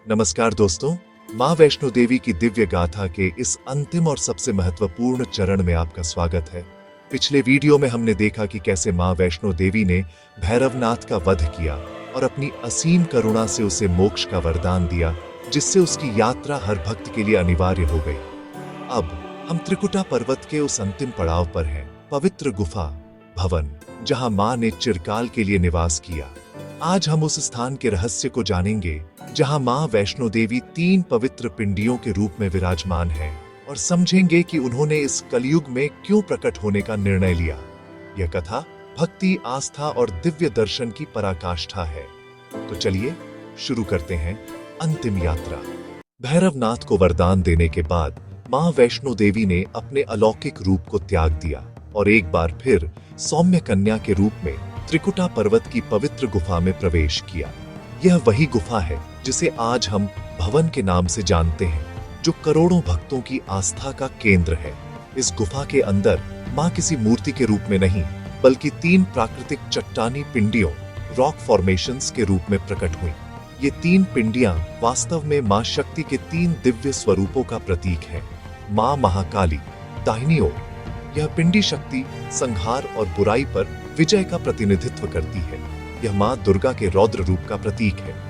नमस्कार दोस्तों, माँ वैष्णो देवी की दिव्य गाथा के इस अंतिम और सबसे महत्वपूर्ण चरण में आपका स्वागत है। पिछले वीडियो में हमने देखा कि कैसे माँ वैष्णो देवी ने भैरवनाथ का वध किया और अपनी असीम करुणा से उसे मोक्ष का वरदान दिया, जिससे उसकी यात्रा हर भक्त के लिए अनिवार्य हो गई। अब हम त्रिकुटा पर्वत के उस अंतिम पड़ाव पर हैं, पवित्र गुफा भवन, जहां माँ ने चिरकाल के लिए निवास किया। आज हम उस स्थान के रहस्य को जानेंगे जहां मां वैष्णो देवी 3 पवित्र पिंडियों के रूप में विराजमान है और समझेंगे कि उन्होंने इस कलयुग में क्यों प्रकट होने का निर्णय लिया। यह कथा भक्ति, आस्था और दिव्य दर्शन की पराकाष्ठा है। तो चलिए शुरू करते हैं अंतिम यात्रा। भैरवनाथ को वरदान देने के बाद मां वैष्णो देवी ने अपने अलौकिक रूप को त्याग दिया और एक बार फिर सौम्य कन्या के रूप में त्रिकुटा पर्वत की पवित्र गुफा में प्रवेश किया। यह वही गुफा है जिसे आज हम भवन के नाम से जानते हैं, जो करोड़ों भक्तों की आस्था का केंद्र है। इस गुफा के अंदर मां किसी मूर्ति के रूप में नहीं, बल्कि 3 प्राकृतिक चट्टानी पिंडियों, रॉक फॉर्मेशंस के रूप में प्रकट हुई। ये 3 पिंडियां वास्तव में मां शक्ति के 3 दिव्य स्वरूपों का प्रतीक है। मां महाकाली दाहिनी ओर, यह पिंडी शक्ति संहार और बुराई पर विजय का प्रतिनिधित्व करती है। यह मां दुर्गा के रौद्र रूप का प्रतीक है।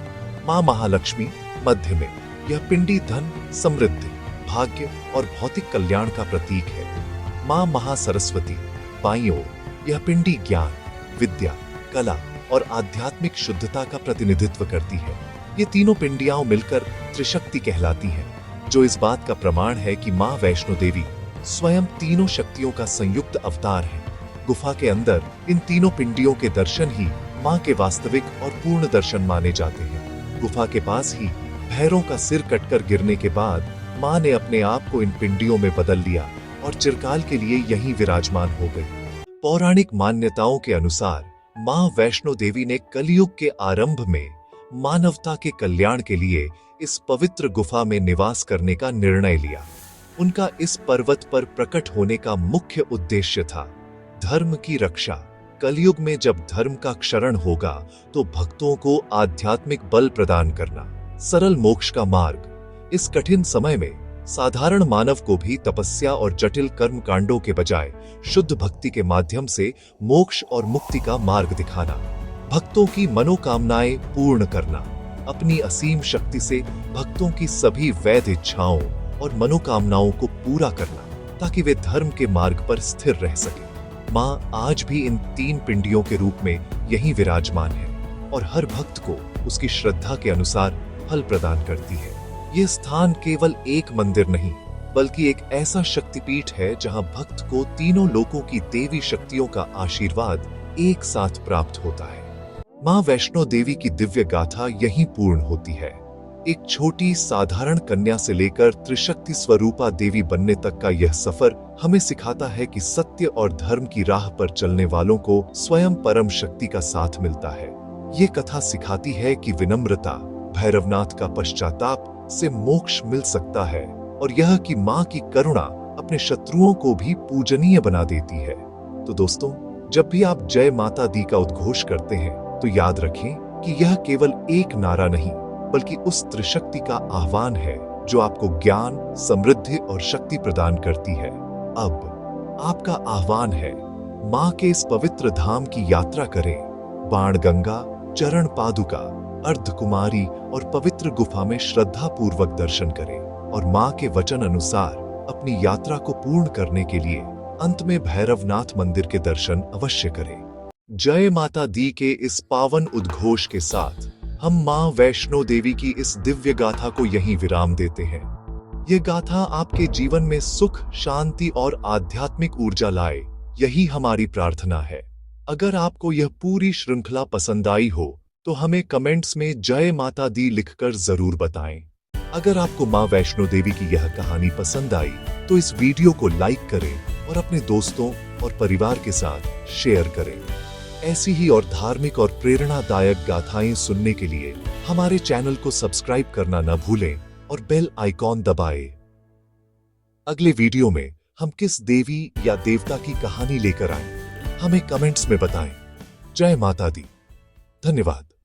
मां महालक्ष्मी मध्य में, यह पिंडी धन, समृद्धि, भाग्य और भौतिक कल्याण का प्रतीक है। मां महासरस्वती बाईं ओर, यह पिंडी ज्ञान, विद्या, कला और आध्यात्मिक शुद्धता का प्रतिनिधित्व करती है। ये तीनों पिंडियां मिलकर त्रिशक्ति कहलाती हैं, जो इस बात का प्रमाण है कि मां वैष्णो देवी स्वयं तीनों शक्तियों का संयुक्त अवतार है। गुफा के अंदर इन तीनों पिंडियों के दर्शन ही मां के वास्तविक और पूर्ण दर्शन माने जाते हैं। गुफा के पास ही भैरों का सिर कटकर गिरने के बाद मां ने अपने आप को इन पिंडियों में बदल लिया और चिरकाल के लिए यहीं विराजमान हो गई। पौराणिक मान्यताओं के अनुसार मां वैष्णो देवी ने कलयुग के आरंभ में मानवता के कल्याण के लिए इस पवित्र गुफा में निवास करने का निर्णय लिया। उनका इस पर्वत पर प्रकट होने का मुख्य उद्देश्य था धर्म की रक्षा। कलयुग में जब धर्म का क्षरण होगा तो भक्तों को आध्यात्मिक बल प्रदान करना, सरल मोक्ष का मार्ग। इस कठिन समय में साधारण मानव को भी तपस्या और जटिल कर्म कांडों के बजाय शुद्ध भक्ति के माध्यम से मोक्ष और मुक्ति का मार्ग दिखाना, भक्तों की मनोकामनाएं पूर्ण करना, अपनी असीम शक्ति से भक्तों की सभी वैध इच्छाओं और मनोकामनाओं को पूरा करना, ताकि वे धर्म के मार्ग पर स्थिर रह सके। मां आज भी इन 3 पिंडियों के रूप में यहीं विराजमान है और हर भक्त को उसकी श्रद्धा के अनुसार फल प्रदान करती है। यह स्थान केवल एक मंदिर नहीं, बल्कि एक ऐसा शक्तिपीठ है जहां भक्त को तीनों लोकों की देवी शक्तियों का आशीर्वाद एक साथ प्राप्त होता है। मां वैष्णो देवी की दिव्य गाथा यहीं पूर्ण होती है। एक छोटी साधारण कन्या से लेकर त्रिशक्ति स्वरूपा देवी बनने तक का यह सफर हमें सिखाता है कि सत्य और धर्म की राह पर चलने वालों को स्वयं परम शक्ति का साथ मिलता है। ये कथा सिखाती है कि विनम्रता, भैरवनाथ का पश्चाताप से मोक्ष मिल सकता है और यह कि मां की करुणा अपने शत्रुओं को भी पूजनीय बना देती है। तो दोस्तों, जब भी आप जय माता दी का उद्घोष करते हैं तो याद रखें कि यह केवल एक नारा नहीं, बल्कि उस त्रिशक्ति का आह्वान है जो आपको ज्ञान, समृद्धि और शक्ति प्रदान करती है। अब आपका आह्वान है, मां के इस पवित्र धाम की यात्रा करें। बाणगंगा, चरण पादुका, अर्धकुमारी और पवित्र गुफा में श्रद्धा पूर्वक दर्शन करें और मां के वचन अनुसार अपनी यात्रा को पूर्ण करने के लिए अंत में भैरवनाथ मंदिर के दर्शन अवश्य करें। जय माता दी के इस पावन उद्घोष के साथ हम मां वैष्णो देवी की इस दिव्य गाथा को यहीं विराम देते हैं। यह गाथा आपके जीवन में सुख, शांति और आध्यात्मिक ऊर्जा लाए, यही हमारी प्रार्थना है। अगर आपको यह पूरी श्रृंखला पसंद आई हो तो हमें कमेंट्स में जय माता दी लिखकर जरूर बताएं। अगर आपको मां वैष्णो देवी की यह कहानी पसंद आई तो इस वीडियो को लाइक करें और अपने दोस्तों और परिवार के साथ शेयर करें। ऐसी ही और धार्मिक और प्रेरणादायक गाथाएं सुनने के लिए हमारे चैनल को सब्सक्राइब करना न भूलें और बेल आइकॉन दबाएं। अगले वीडियो में हम किस देवी या देवता की कहानी लेकर आए, हमें कमेंट्स में बताएं। जय माता दी। धन्यवाद।